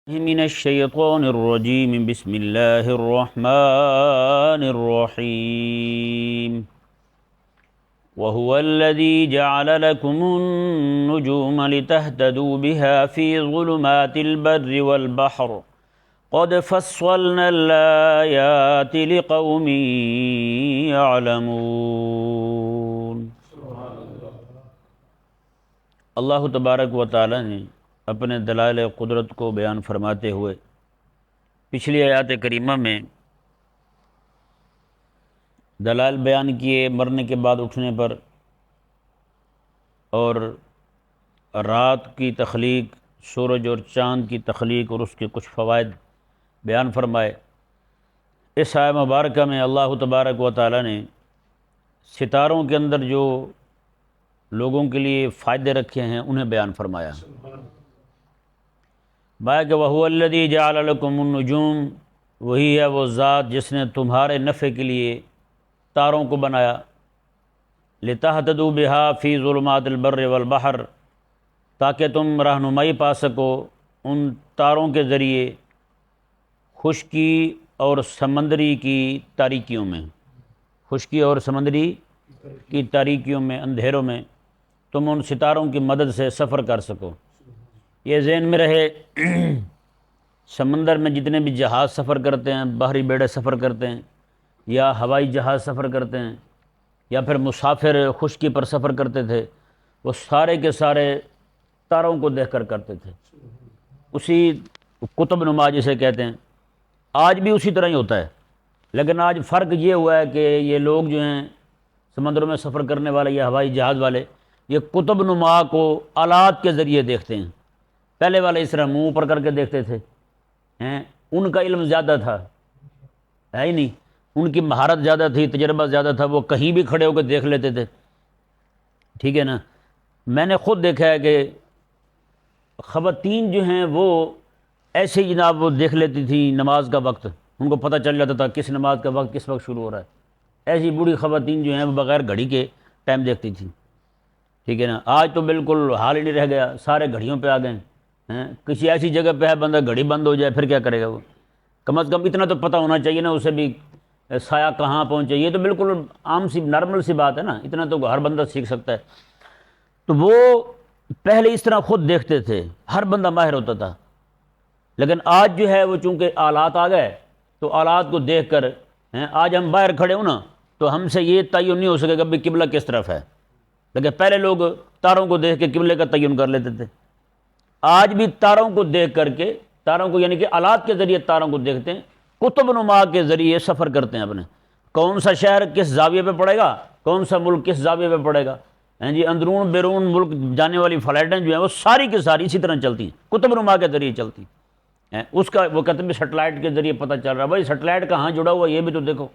من الشيطان الرجيم بسم الله الرحمن الرحيم وهو الذي جعل لكم النجوم لتهتدوا بها في ظلمات البر والبحر قد فصلنا الآيات لقوم يعلمون۔ اللہ تبارک و تعالی نے اپنے دلائل قدرت کو بیان فرماتے ہوئے پچھلی آیات کریمہ میں دلائل بیان کیے مرنے کے بعد اٹھنے پر، اور رات کی تخلیق، سورج اور چاند کی تخلیق اور اس کے کچھ فوائد بیان فرمائے۔ اس آیہ مبارکہ میں اللہ تبارک و تعالی نے ستاروں کے اندر جو لوگوں کے لیے فائدے رکھے ہیں انہیں بیان فرمایا۔ کہ وَهُوَ الَّذِي جَعَلَ لَكُمُ النُّجُومَ، وہی ہے وہ ذات جس نے تمہارے نفع کے لیے تاروں کو بنایا، لِتَهْتَدُوا بِهَا فِي ظُلُمَاتِ الْبَرِّ وَالْبَحْرِ، تاکہ تم رہنمائی پا سکو ان تاروں کے ذریعے خشکی اور سمندری کی تاریکیوں میں، خشکی اور سمندری کی تاریکیوں میں، اندھیروں میں تم ان ستاروں کی مدد سے سفر کر سکو۔ یہ ذہن میں رہے، سمندر میں جتنے بھی جہاز سفر کرتے ہیں، بحری بیڑے سفر کرتے ہیں، یا ہوائی جہاز سفر کرتے ہیں، یا پھر مسافر خشکی پر سفر کرتے تھے، وہ سارے کے سارے تاروں کو دیکھ کر کرتے تھے۔ اسی قطب نما جسے کہتے ہیں، آج بھی اسی طرح ہی ہوتا ہے، لیکن آج فرق یہ ہوا ہے کہ یہ لوگ جو ہیں سمندروں میں سفر کرنے والے یا ہوائی جہاز والے، یہ قطب نما کو آلات کے ذریعے دیکھتے ہیں۔ پہلے والے اس طرح منہ اوپر کر کے دیکھتے تھے، ان کا علم زیادہ تھا، ہے ہی نہیں، ان کی مہارت زیادہ تھی، تجربہ زیادہ تھا، وہ کہیں بھی کھڑے ہو کے دیکھ لیتے تھے، ٹھیک ہے نا۔ میں نے خود دیکھا ہے کہ خواتین جو ہیں وہ ایسے ہی جناب وہ دیکھ لیتی تھی نماز کا وقت، ان کو پتہ چل جاتا تھا کس نماز کا وقت کس وقت شروع ہو رہا ہے۔ ایسی بوڑھی خواتین جو ہیں وہ بغیر گھڑی کے ٹائم دیکھتی تھیں، ٹھیک ہے نا۔ آج تو بالکل حال ہی نہیں رہ گیا، سارے گھڑیوں پہ آ گئے ہیں۔ کسی ایسی جگہ پہ ہے بندہ گھڑی بند ہو جائے پھر کیا کرے گا وہ؟ کم از کم اتنا تو پتہ ہونا چاہیے نا اسے بھی سایہ کہاں پہنچے۔ یہ تو بالکل عام سی نارمل سی بات ہے نا، اتنا تو ہر بندہ سیکھ سکتا ہے۔ تو وہ پہلے اس طرح خود دیکھتے تھے، ہر بندہ ماہر ہوتا تھا، لیکن آج جو ہے وہ چونکہ آلات آ گئے تو آلات کو دیکھ کر آج ہم باہر کھڑے ہوں نا تو ہم سے یہ تعین نہیں ہو سکے گا کہ قبلہ کس طرف ہے، لیکن پہلے لوگ تاروں کو دیکھ کے قبلے کا تعین کر لیتے تھے۔ آج بھی تاروں کو دیکھ کر کے، تاروں کو یعنی کہ آلات کے ذریعے تاروں کو دیکھتے ہیں، قطب نما کے ذریعے سفر کرتے ہیں اپنے، کون سا شہر کس زاویے پہ پڑے گا، کون سا ملک کس زاویے پہ پڑے گا، جی اندرون بیرون ملک جانے والی فلائٹیں جو ہیں وہ ساری کی ساری اسی طرح چلتی ہیں، قطب نما کے ذریعے چلتی ہیں۔ اس کا وہ کہتے ہیں سیٹلائٹ کے ذریعے پتہ چل رہا ہے، بھائی سیٹلائٹ کہاں جڑا ہوا یہ بھی تو دیکھو،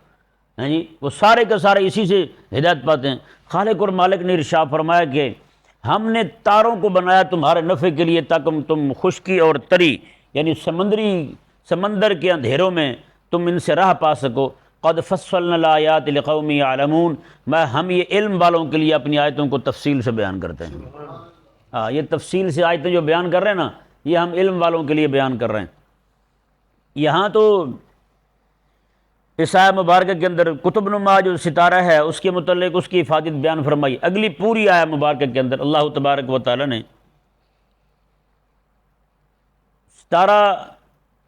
جی وہ سارے کے سارے اسی سے ہدایت پاتے ہیں۔ خالق اور مالک نے ارشاد فرمایا کہ ہم نے تاروں کو بنایا تمہارے نفع کے لیے تاکہ تم خشکی اور تری یعنی سمندر کے اندھیروں میں تم ان سے راہ پا سکو۔ قد فصلنا الآیات لقوم یعلمون، ہم یہ علم والوں کے لیے اپنی آیتوں کو تفصیل سے بیان کرتے ہیں۔ یہ تفصیل سے آیتیں جو بیان کر رہے ہیں نا، یہ ہم علم والوں کے لیے بیان کر رہے ہیں۔ یہاں تو اس آیہ مبارکہ کے اندر قطب نما جو ستارہ ہے اس کے متعلق اس کی افادیت بیان فرمائی۔ اگلی پوری آیہ مبارکہ کے اندر اللہ تبارک و تعالی نے ستارہ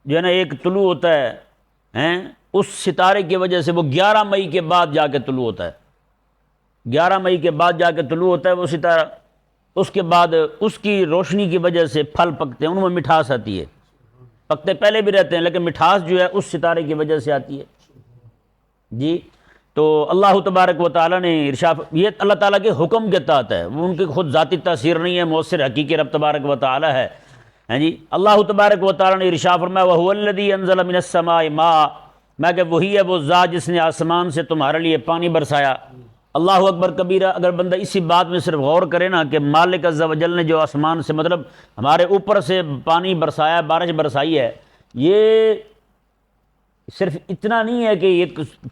جو ہے نا ایک طلوع ہوتا ہے، اس ستارے کی وجہ سے وہ 11 مئی کے بعد جا کے طلوع ہوتا ہے، 11 مئی کے بعد جا کے طلوع ہوتا ہے وہ ستارہ۔ اس کے بعد اس کی روشنی کی وجہ سے پھل پکتے ہیں، ان میں مٹھاس آتی ہے، پکتے پہلے بھی رہتے ہیں لیکن مٹھاس جو ہے اس ستارے کی وجہ سے آتی ہے، جی۔ تو اللہ تبارک و تعالیٰ نے ارشاد، یہ اللہ تعالیٰ کے حکم کے تحت ہے، وہ ان کی خود ذاتی تاثیر نہیں ہے، مؤثر حقیقی رب تبارک و تعالیٰ ہے، جی۔ اللہ تبارک و تعالیٰ نے ارشاد فرمایا وَهُوَ الَّذِي أَنزَلَ مِنَ السَّمَاءِ مَاءً، میں کہ وہی ہے وہ ذات جس نے آسمان سے تمہارے لیے پانی برسایا۔ اللہ اکبر کبیرہ۔ اگر بندہ اسی بات میں صرف غور کرے نا کہ مالک عز و جل نے جو آسمان سے مطلب ہمارے اوپر سے پانی برسایا، بارش برسائی ہے، یہ صرف اتنا نہیں ہے کہ یہ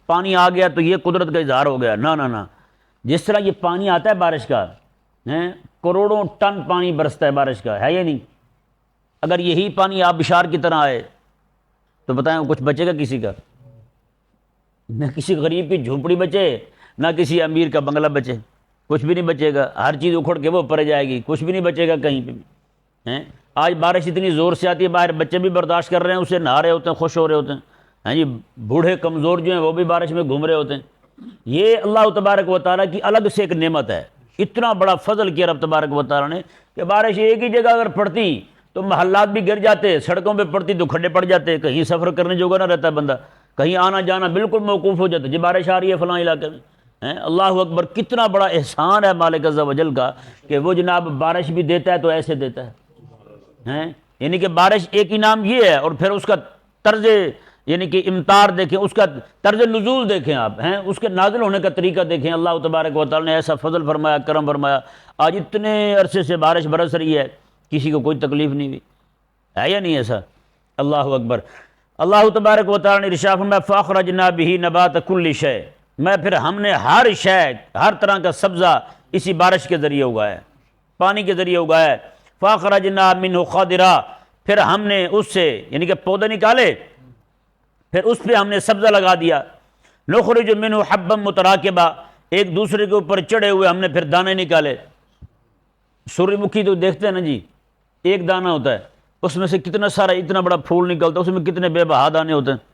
پانی آ گیا تو یہ قدرت کا اظہار ہو گیا، نہ۔ جس طرح یہ پانی آتا ہے بارش کا، کروڑوں ٹن پانی برستا ہے بارش کا، ہے یا نہیں؟ اگر یہی پانی آبشار کی طرح آئے تو بتائیں کچھ بچے گا کسی کا؟ نہ کسی غریب کی جھونپڑی بچے، نہ کسی امیر کا بنگلہ بچے، کچھ بھی نہیں بچے گا، ہر چیز اکھڑ کے وہ پڑ جائے گی، کچھ بھی نہیں بچے گا کہیں پہ بھی ہیں۔ آج بارش اتنی زور سے آتی ہے، باہر بچے بھی برداشت کر رہے ہیں، اسے نہا رہے ہوتے ہیں، خوش ہو رہے ہوتے ہیں، ہاں جی، بوڑھے کمزور جو ہیں وہ بھی بارش میں گھوم رہے ہوتے ہیں۔ یہ اللہ تبارک و تعالیٰ کی الگ سے ایک نعمت ہے، اتنا بڑا فضل کیا رب تبارک و تعالیٰ نے کہ بارش ایک ہی جگہ اگر پڑتی تو محلات بھی گر جاتے، سڑکوں پہ پڑتی تو کھڈے پڑ جاتے، کہیں سفر کرنے جوگا نہ رہتا بندہ، کہیں آنا جانا بالکل موقوف ہو جاتا، جی بارش آ رہی ہے فلاں علاقے میں ہیں۔ اللہ اکبر، کتنا بڑا احسان ہے مالک عز و جل کا کہ وہ جناب بارش بھی دیتا ہے تو ایسے دیتا ہے ہیں۔ یعنی کہ بارش ایک انعام یہ ہے، اور پھر اس کا طرز یعنی کہ امطار دیکھیں، اس کا طرز نزول دیکھیں آپ ہیں، اس کے نازل ہونے کا طریقہ دیکھیں۔ اللہ تبارک و تعالیٰ نے ایسا فضل فرمایا، کرم فرمایا، آج اتنے عرصے سے بارش برس رہی ہے، کسی کو کوئی تکلیف نہیں ہوئی، ہے یا نہیں ایسا؟ اللہ اکبر۔ اللہ تبارک و تعالیٰ نے ارشاد فرمایا فَأَخْرَجْنَا بِهِ نَبَاتَ كُلِّ شَيْءٍ، میں پھر ہم نے ہر شے، ہر طرح کا سبزہ اسی بارش کے ذریعے اگایا، پانی کے ذریعے اگایا۔ فَأَخْرَجْنَا مِنْهُ خَضِرًا، پھر ہم نے اس سے یعنی کہ پودے نکالے، پھر اس پہ ہم نے سبزہ لگا دیا۔ نُخْرِجُ مِنْهُ حَبًّا مُتَرَاكِبًا، ایک دوسرے کے اوپر چڑھے ہوئے ہم نے پھر دانے نکالے۔ سورج مکھی تو دیکھتے ہیں نا جی، ایک دانہ ہوتا ہے، اس میں سے کتنا سارا اتنا بڑا پھول نکلتا ہے، اس میں کتنے بے بہا دانے ہوتے ہیں۔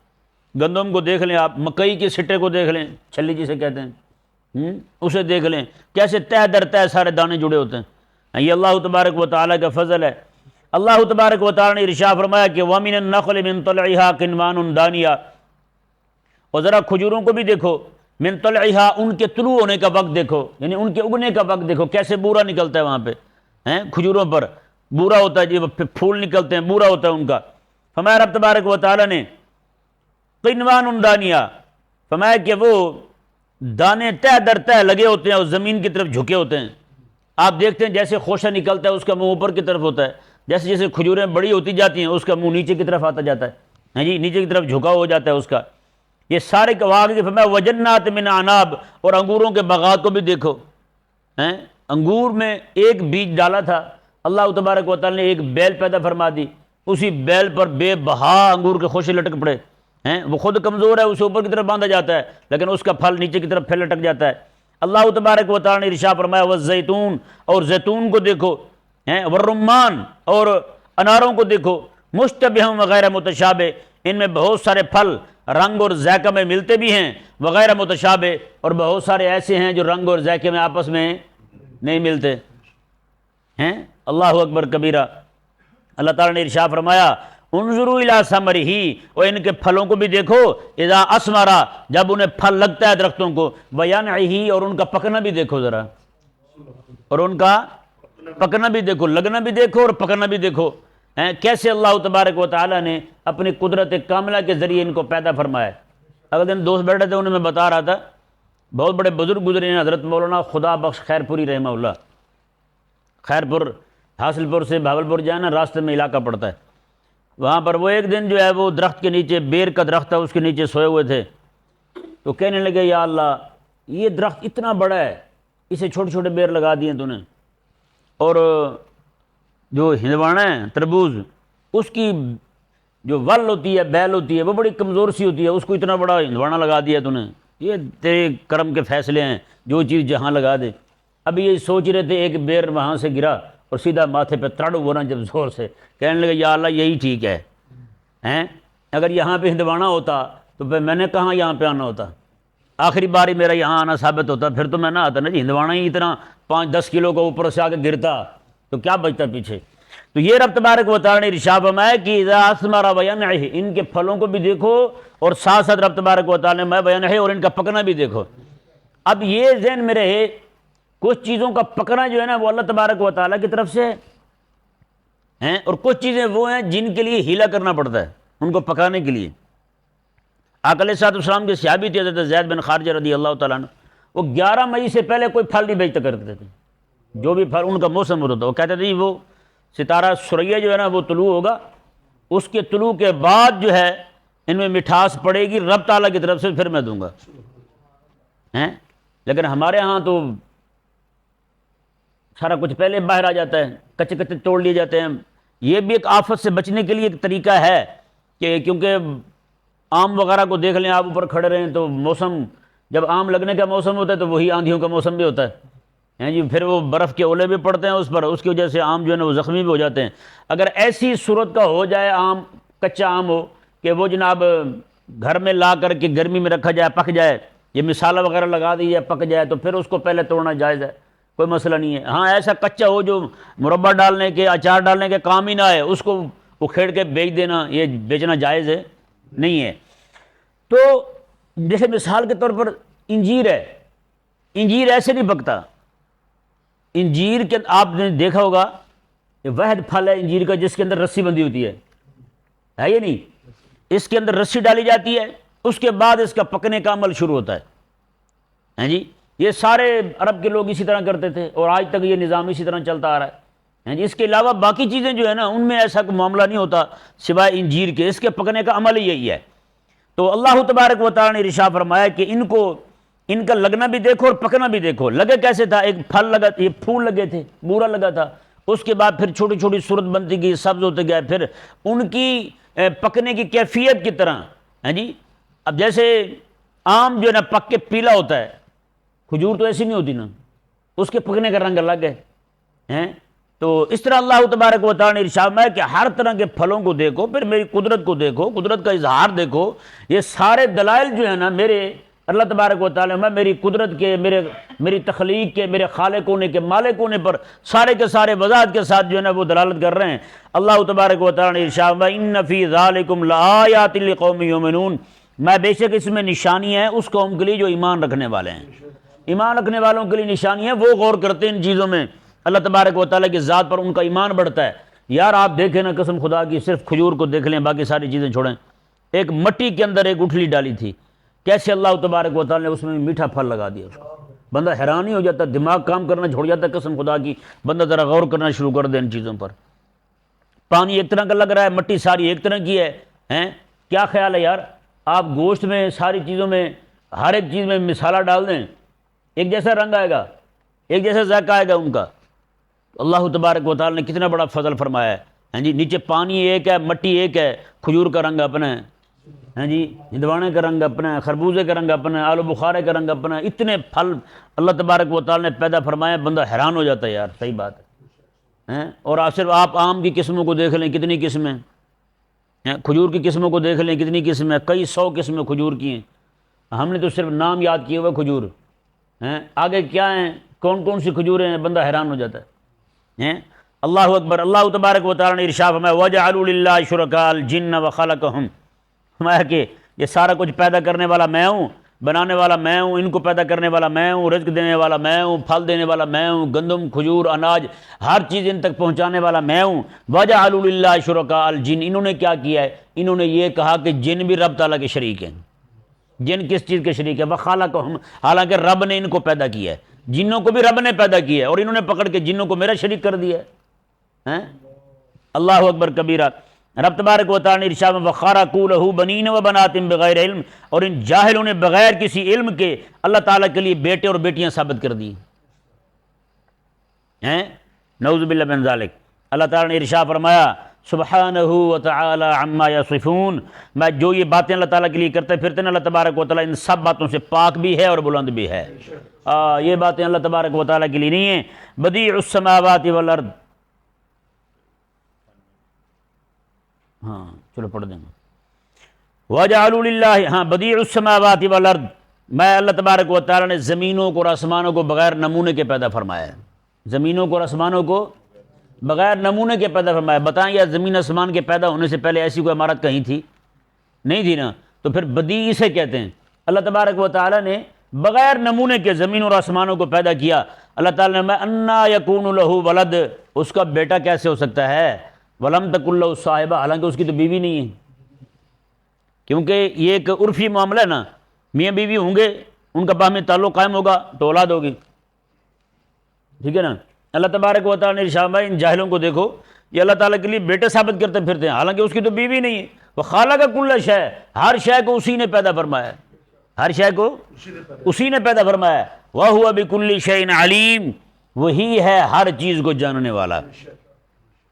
گندم کو دیکھ لیں آپ، مکئی کے سٹے کو دیکھ لیں، چھلی جسے کہتے ہیں، اسے دیکھ لیں کیسے تہ در تہ سارے دانے جڑے ہوتے ہیں۔ یہ اللہ تبارک و تعالیٰ کا فضل ہے۔ اللہ تبارک و تعالیٰ نے ارشاد فرمایا کہ وَمِنَ النَّخْلِ مِن طَلْعِهَا قِنْوَانٌ دَانِیَةٌ، اور ذرا کھجوروں کو بھی دیکھو، من طلعها، ان کے طلوع ہونے کا وقت دیکھو، یعنی ان کے اگنے کا وقت دیکھو، کیسے بورا نکلتا ہے وہاں پہ ہیں، کھجوروں پر بورا ہوتا ہے جی، پھول نکلتے ہیں، بورا ہوتا ہے ان کا۔ فرمایا رب تبارک و تعالیٰ نے قنوان دانیہ، فرمایا کہ وہ دانے تہ در تہ لگے ہوتے ہیں اور زمین کی طرف جھکے ہوتے ہیں۔ آپ دیکھتے ہیں جیسے خوشہ نکلتا ہے اس کا منہ اوپر کی طرف ہوتا ہے، جیسے جیسے کھجوریں بڑی ہوتی جاتی ہیں اس کا منہ نیچے کی طرف آتا جاتا ہے، ہاں جی، نیچے کی طرف جھکا ہو جاتا ہے اس کا۔ یہ سارے واقعے کے فرمایا وجنات من اعناب، اور انگوروں کے باغات کو بھی دیکھو ہیں۔ انگور میں ایک بیج ڈالا تھا، اللہ تبارک و تعالیٰ نے ایک بیل پیدا فرما دی، اسی بیل پر بے بہا انگور کے خوشے لٹک پڑے ہیں۔ وہ خود کمزور ہے، اسے اوپر کی طرف باندھا جاتا ہے، لیکن اس کا پھل نیچے کی طرف پھر لٹک جاتا ہے۔ اللہ تبارک و تعالیٰ نے ارشاد فرمایا والزیتون، اور زیتون کو دیکھو ہیں، والرمان، اور اناروں کو دیکھو، مشتبہ وغیرہ متشابہ، ان میں بہت سارے پھل رنگ اور ذائقہ میں ملتے بھی ہیں، وغیرہ متشابہ، اور بہت سارے ایسے ہیں جو رنگ اور ذائقے میں آپس میں نہیں ملتے ہیں۔ اللہ اکبر کبیرہ۔ اللہ تعالیٰ نے ارشاد فرمایا انظروا الی ثمرہ، اور ان کے پھلوں کو بھی دیکھو، اذا اثمر، جب انہیں پھل لگتا ہے درختوں کو، وینعہ، اور ان کا پکنا بھی دیکھو ذرا، اور ان کا پکنا بھی دیکھو، لگنا بھی دیکھو اور پکنا بھی دیکھو ہیں، کیسے اللہ تبارک و تعالیٰ نے اپنی قدرت کاملہ کے ذریعے ان کو پیدا فرمایا۔ اگلے دن دوست بیٹھے تھے، انہیں میں بتا رہا تھا، بہت بڑے بزرگ گزرے ہیں، حضرت مولانا خدا بخش خیر پوری رحمہ اللہ، خیر پور حاصل پور سے بھاول پور جانا راستے میں علاقہ پڑتا ہے، وہاں پر وہ ایک دن جو ہے وہ درخت کے نیچے، بیر کا درخت تھا، اس کے نیچے سوئے ہوئے تھے، تو کہنے لگے یا اللہ یہ درخت اتنا بڑا ہے، اسے چھوٹے چھوٹے بیر لگا دیے تو نے، اور جو ہندوانا ہے تربوز، اس کی جو ول ہوتی ہے، بیل ہوتی ہے، وہ بڑی کمزور سی ہوتی ہے، اس کو اتنا بڑا ہندوانا لگا دیا تو نے، یہ تیرے کرم کے فیصلے ہیں، جو چیز جہاں لگا دے۔ ابھی یہ سوچ رہے تھے، ایک بیر وہاں سے گرا اور سیدھا ماتھے پہ تڑ ہوا نا جب زور سے، کہنے لگے یا اللہ یہی ٹھیک ہے ہیں، اگر یہاں پہ ہندوانا ہوتا تو پھر میں نے کہاں یہاں پہ آنا ہوتا، آخری باری میرا یہاں آنا ثابت ہوتا، پھر تو میں نہ آتا نا جی، ہندوانا ہی اتنا 5-10 کلو کا اوپر سے آ کے گرتا تو کیا بچتا پیچھے۔ تو یہ رب تبارک و تعالیٰ نے ارشاد فرمایا کہ اذا اثمر وینعہ، ان کے پھلوں کو بھی دیکھو، اور ساتھ ساتھ رب تبارک و تعالیٰ نے وینعہ، اور ان کا پکنا بھی دیکھو۔ اب یہ ذہن میں رہے، کچھ چیزوں کا پکنا جو ہے نا وہ اللہ تبارک و تعالیٰ کی طرف سے ہیں، اور کچھ چیزیں وہ ہیں جن کے لیے ہیلا کرنا پڑتا ہے ان کو پکانے کے لیے۔ آقا علیہ الصلوۃ والسلام کے صحابی تھے حضرت زید بن خارجہ رضی اللہ تعالیٰ عنہ، وہ 11 مئی سے پہلے کوئی پھل نہیں بیچتا کرتے تھے، جو بھی پھل ان کا موسم ہوتا تھا، وہ کہتے تھے وہ ستارہ سریا جو ہے نا وہ طلوع ہوگا، اس کے طلوع کے بعد جو ہے ان میں مٹھاس پڑے گی رب تعالیٰ کی طرف سے، پھر میں دوں گا ہیں۔ لیکن ہمارے ہاں تو سارا کچھ پہلے باہر آ جاتا ہے، کچے کچے توڑ لیے جاتے ہیں، یہ بھی ایک آفت سے بچنے کے لیے ایک طریقہ ہے کہ کیونکہ آم وغیرہ کو دیکھ لیں آپ اوپر کھڑے رہیں تو موسم جب آم لگنے کا موسم ہوتا ہے تو وہی آندھیوں کا موسم بھی ہوتا ہے جی، پھر وہ برف کے اولے بھی پڑتے ہیں اس پر، اس کی وجہ سے آم جو ہے نا وہ زخمی بھی ہو جاتے ہیں۔ اگر ایسی صورت کا ہو جائے آم، کچا آم ہو کہ وہ جناب گھر میں لا کر کے گرمی میں رکھا جائے، پک جائے، یہ مسالہ وغیرہ لگا دی جائے، پک جائے، تو پھر اس کو پہلے توڑنا جائز ہے، کوئی مسئلہ نہیں ہے۔ ہاں ایسا کچا ہو جو مربع ڈالنے کے، اچار ڈالنے کے کام ہی نہ آئے، اس کو اکھیڑ کے بیچ دینا، یہ بیچنا جائز ہے نہیں ہے۔ تو جیسے مثال کے طور پر انجیر ہے، انجیر ایسے نہیں پکتا۔ انجیر کے آپ نے دیکھا ہوگا یہ واحد پھل ہے انجیر کا جس کے اندر رسی بندھی ہوتی ہے یہ نہیں، اس کے اندر رسی ڈالی جاتی ہے، اس کے بعد اس کا پکنے کا عمل شروع ہوتا ہے جی۔ یہ سارے عرب کے لوگ اسی طرح کرتے تھے اور آج تک یہ نظام اسی طرح چلتا آ رہا ہے جی۔ اس کے علاوہ باقی چیزیں جو ہے نا ان میں ایسا کوئی معاملہ نہیں ہوتا سوائے انجیر کے، اس کے پکنے کا عمل ہی یہی ہے۔ تو اللہ تبارک و تعالی نے ارشاد فرمایا کہ ان کا لگنا بھی دیکھو اور پکنا بھی دیکھو۔ لگے کیسے تھا؟ ایک پھل لگا، یہ پھول لگے تھے، بورا لگا تھا، اس کے بعد پھر چھوٹی چھوٹی صورت بنتی گئی، سبز ہوتے گئے، پھر ان کی پکنے کی کیفیت کی طرح جی۔ اب جیسے آم جو ہے نا پک کے پیلا ہوتا ہے، کھجور تو ایسی نہیں ہوتی نا، اس کے پکنے کا رنگ الگ ہے۔ تو اس طرح اللہ تبارک و تعالی نے ارشاد فرمایا کہ ہر طرح کے پھلوں کو دیکھو، پھر میری قدرت کو دیکھو، قدرت کا اظہار دیکھو۔ یہ سارے دلائل جو ہیں نا میرے اللہ تبارک و تعالی میں میری قدرت کے، میری تخلیق کے، میرے خالق ہونے کے، مالک ہونے پر سارے کے سارے وضاحت کے ساتھ جو ہے نا وہ دلالت کر رہے ہیں۔ اللہ تبارک و تعالی نے ارشاد فرمایا ان فی ذالکم لآیات لقوم یؤمنون، میں بے شک اس میں نشانی ہے اس قوم کے لیے جو ایمان رکھنے والے ہیں۔ ایمان رکھنے والوں کے لیے نشانی ہے، وہ غور کرتے ہیں ان چیزوں میں، اللہ تبارک و تعالیٰ کی ذات پر ان کا ایمان بڑھتا ہے۔ یار آپ دیکھیں نا قسم خدا کی، صرف کھجور کو دیکھ لیں، باقی ساری چیزیں چھوڑیں۔ ایک مٹی کے اندر ایک گٹھلی ڈالی تھی، کیسے اللہ تبارک و تعالیٰ نے اس میں میٹھا پھل لگا دیا، اس کو بندہ حیران ہی ہو جاتا، دماغ کام کرنا چھوڑ جاتا، قسم خدا کی بندہ ذرا غور کرنا شروع کر دے ان چیزوں پر۔ پانی ایک طرح کا لگ رہا ہے، مٹی ساری ایک طرح کی ہے، کیا خیال ہے یار؟ آپ گوشت میں، ساری چیزوں میں، ہر ایک چیز میں مسالہ ڈال دیں، ایک جیسا رنگ آئے گا، ایک جیسا ذائقہ آئے گا ان کا۔ اللہ تبارک و تعالی نے کتنا بڑا فضل فرمایا ہے جی۔ نیچے پانی ایک ہے، مٹی ایک ہے، کھجور کا رنگ اپنا ہے جی، ہندوانے کا رنگ اپنا ہے، خربوزے کا رنگ اپنا ہے، آلو بخارے کا رنگ اپنا ہے، اتنے پھل اللہ تبارک و تعالی نے پیدا فرمایا، بندہ حیران ہو جاتا ہے یار، صحیح بات ہے۔ اور صرف آپ آم کی قسموں کو دیکھ لیں، کتنی قسمیں، کھجور کی قسموں کو دیکھ لیں کتنی قسمیں، کئی 100 قسمیں کھجور کی ہیں، ہم نے تو صرف نام یاد کیے ہوئے کھجور ہیں، آگے کیا ہیں، کون کون سی کھجوریں ہیں، بندہ حیران ہو جاتا ہے۔ اللہ اکبر۔ اللہ تبارک و تعالی نے ارشاد فرمایا وَجَعَلُوا لِلَّهِ شُرَكَاءَ الْجِنَّ وَخَلَقَهُمْ، فرمایا کہ یہ سارا کچھ پیدا کرنے والا میں ہوں، بنانے والا میں ہوں، ان کو پیدا کرنے والا میں ہوں، رزق دینے والا میں ہوں، پھل دینے والا میں ہوں، گندم، کھجور، اناج، ہر چیز ان تک پہنچانے والا میں ہوں۔ وَجَعَلُوا لِلَّهِ شُرَكَاءَ الْجِنِّ، انہوں نے کیا کیا ہے؟ انہوں نے یہ کہا کہ جن بھی رب تعالیٰ کے شریک ہیں۔ جن کس چیز کے شریک ہے؟ وَخَلَقَهُمْ، حالانکہ رب نے ان کو پیدا کیا ہے، جنوں کو بھی رب نے پیدا کیا ہے، اور انہوں نے پکڑ کے جنوں کو میرا شریک کر دیا ہے۔ اللہ اکبر کبیرہ۔ رب تبارک و تعالی نے ارشاد میں وَخَرَقُوا لَهُ بَنِينَ وَبَنَاتٍ بِغَيْرِ عِلْمٍ، اور ان جاہلوں نے بغیر کسی علم کے اللہ تعالیٰ کے لیے بیٹے اور بیٹیاں ثابت کر دی ہیں، نعوذ باللہ من ذالک۔ اللہ تعالیٰ نے ارشاد فرمایا سبحانہ وتعالی عما یصفون، میں جو یہ باتیں اللہ تعالیٰ کے لیے کرتے پھرتے ہیں، اللہ تبارک و تعالیٰ ان سب باتوں سے پاک بھی ہے اور بلند بھی ہے۔ یہ باتیں اللہ تبارک و تعالیٰ کے لیے نہیں ہیں۔ بدیع السماوات والارض، ہاں چلو پڑھ دیں گے۔ وَجَعَلُوا لِلَّهِ، ہاں بدیع السماوات والارض، میں اللہ تبارک و تعالیٰ نے زمینوں کو اور آسمانوں کو بغیر نمونے کے پیدا فرمایا ہے۔ زمینوں کو اور آسمانوں کو بغیر نمونے کے پیدا فرمایا۔ بتائیں یا زمین آسمان کے پیدا ہونے سے پہلے ایسی کوئی عمارت کہیں تھی؟ نہیں تھی نا، تو پھر بدیع اسے کہتے ہیں۔ اللہ تبارک و تعالیٰ نے بغیر نمونے کے زمین اور آسمانوں کو پیدا کیا۔ اللہ تعالیٰ نے انا یکون لہ ولد، اس کا بیٹا کیسے ہو سکتا ہے؟ ولم تکن لہ صاحبہ، حالانکہ اس کی تو بیوی نہیں ہے، کیونکہ یہ ایک عرفی معاملہ ہے نا، میاں بیوی ہوں گے، ان کا باہمی تعلق قائم ہوگا تو اولاد ہوگی، ٹھیک ہے نا۔ اللہ تبارک و تعالیٰ نے ارشاد فرمایا ان جاہلوں کو دیکھو، یہ اللہ تعالیٰ کے لیے بیٹے ثابت کرتے پھرتے ہیں، حالانکہ اس کی تو بیوی نہیں ہے۔ وہ خالق کل شے، ہر شے کو اسی نے پیدا فرمایا، ہر شے کو اسی نے پیدا فرمایا۔ وَهُوَ بِكُلِّ شَيْءٍ عَلِيمٌ، وہی ہے ہر چیز کو جاننے والا۔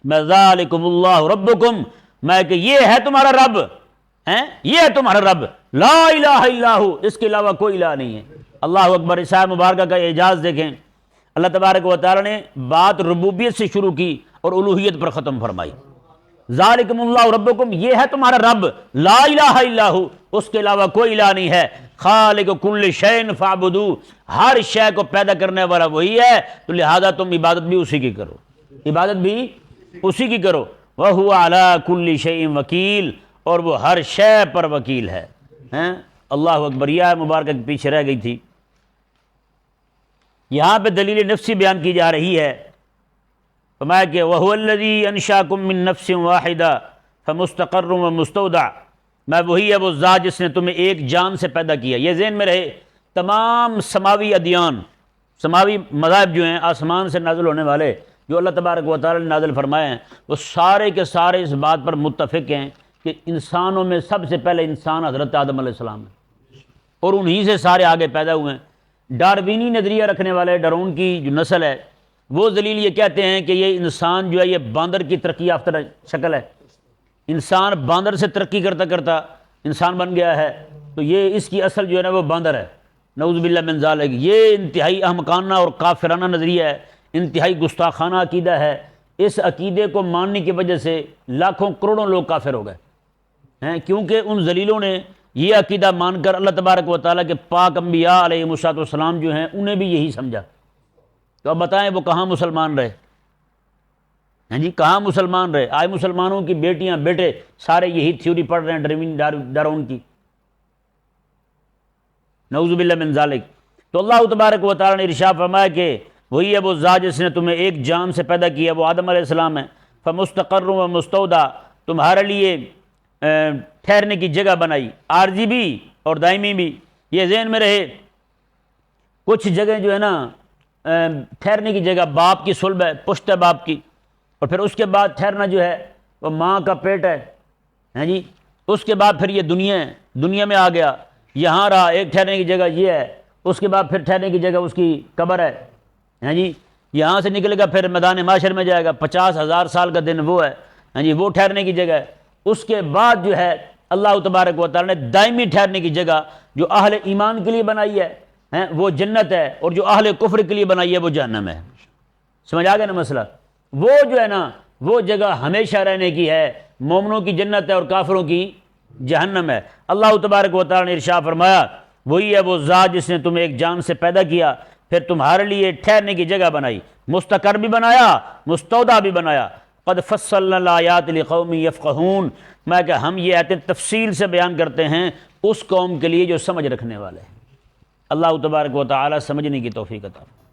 میں ذالکم اللہ ربکم، میں کہ یہ ہے تمہارا رب، یہ ہے تمہارا رب، لا الہ الا ہو، اس کے علاوہ کوئی الہ نہیں ہے۔ اللہ اکبر۔ اس آیت مبارکہ کا اعجاز دیکھیں، اللہ تبارک و تعالی نے بات ربوبیت سے شروع کی اور الوہیت پر ختم فرمائی۔ ذالکم اللہ ربکم، یہ ہے تمہارا رب، لا الہ الا ہو، اس کے علاوہ کوئی الہ نہیں ہے، خالق کل شیء فاعبدوہ، ہر شے کو پیدا کرنے والا وہی ہے، تو لہذا تم عبادت بھی اسی کی کرو، عبادت بھی اسی کی کرو۔ وَهُوَ عَلَىٰ كُلِّ شَيْءٍ وَكِيلٌ، اور وہ ہر شے پر وکیل ہے۔ اللہ اکبر۔ یہ آیت مبارکہ کے پیچھے رہ گئی تھی، یہاں پہ دلیل نفسی بیان کی جا رہی ہے۔ فرمایا کہ وَهُوَ الَّذِي أَنشَأَكُم مِّن نَّفْسٍ وَاحِدَةٍ فَمُسْتَقَرٌّ وَمُسْتَوْدَعٌ، میں وہی ہے وہ ذات جس نے تمہیں ایک جان سے پیدا کیا۔ یہ ذہن میں رہے، تمام سماوی ادیان، سماوی مذاہب جو ہیں آسمان سے نازل ہونے والے، جو اللہ تبارک و تعالی نے نازل فرمائے ہیں، وہ سارے کے سارے اس بات پر متفق ہیں کہ انسانوں میں سب سے پہلے انسان حضرت آدم علیہ السلام ہے، اور انہی سے سارے آگے پیدا ہوئے ہیں۔ ڈاروینی نظریہ رکھنے والے، ڈارون کی جو نسل ہے، وہ دلیل یہ کہتے ہیں کہ یہ انسان جو ہے یہ باندر کی ترقی یافتہ شکل ہے، انسان باندر سے ترقی کرتا کرتا انسان بن گیا ہے، تو یہ اس کی اصل جو ہے نا وہ باندر ہے، نعوذ باللہ من ذالک۔ یہ انتہائی احمقانہ اور کافرانہ نظریہ ہے، انتہائی گستاخانہ عقیدہ ہے۔ اس عقیدے کو ماننے کی وجہ سے لاکھوں کروڑوں لوگ کافر ہو گئے ہیں، کیونکہ ان ذلیلوں نے یہ عقیدہ مان کر اللہ تبارک و تعالیٰ کے پاک انبیاء علیہ السلام جو ہیں انہیں بھی یہی سمجھا۔ تو اب بتائیں وہ کہاں مسلمان رہے؟ جی کہاں مسلمان رہے؟ آج مسلمانوں کی بیٹیاں بیٹے سارے یہی تھیوری پڑھ رہے ہیں ڈارون کی، نعوذ باللہ من ذالک۔ تو اللہ تبارک و تعالیٰ نے ارشاد فرمایا کہ وہی ہے وہ ذات جس نے تمہیں ایک جان سے پیدا کیا، وہ آدم علیہ السلام ہے۔ فمستقر و مستودع، تمہارے لیے ٹھہرنے کی جگہ بنائی، عارضی بھی اور دائمی بھی۔ یہ ذہن میں رہے، کچھ جگہ جو ہے نا ٹھہرنے کی جگہ باپ کی صلب ہے، پشت ہے باپ کی، اور پھر اس کے بعد ٹھہرنا جو ہے وہ ماں کا پیٹ ہے جی، اس کے بعد پھر یہ دنیا ہے، دنیا میں آ گیا، یہاں رہا، ایک ٹھہرنے کی جگہ یہ ہے، اس کے بعد پھر ٹھہرنے کی جگہ اس کی قبر ہے جی، یہاں سے نکلے گا پھر میدان معاشر میں جائے گا، 50,000 سال کا دن وہ ہے جی، وہ ٹھہرنے کی جگہ ہے۔ اس کے بعد جو ہے اللہ تبارک و تعالی نے دائمی ٹھہرنے کی جگہ جو اہل ایمان کے لیے بنائی ہے وہ جنت ہے، اور جو اہل کفر کے لیے بنائی ہے وہ جہنم ہے۔ سمجھ آ گیا نا مسئلہ؟ وہ جو ہے نا وہ جگہ ہمیشہ رہنے کی ہے، مومنوں کی جنت ہے اور کافروں کی جہنم ہے۔ اللہ تبارک و تعالی نے ارشاد فرمایا وہی ہے وہ ذات جس نے تمہیں ایک جان سے پیدا کیا، پھر تمہارے لیے ٹھہرنے کی جگہ بنائی، مستقر بھی بنایا، مستودع بھی بنایا۔ قد فصلنا الآیات لقوم یفقہون، میں کہ ہم یہ آیتیں تفصیل سے بیان کرتے ہیں اس قوم کے لیے جو سمجھ رکھنے والے ہیں۔ اللہ تبارک و تعالی سمجھنے کی توفیق عطا فرمائے۔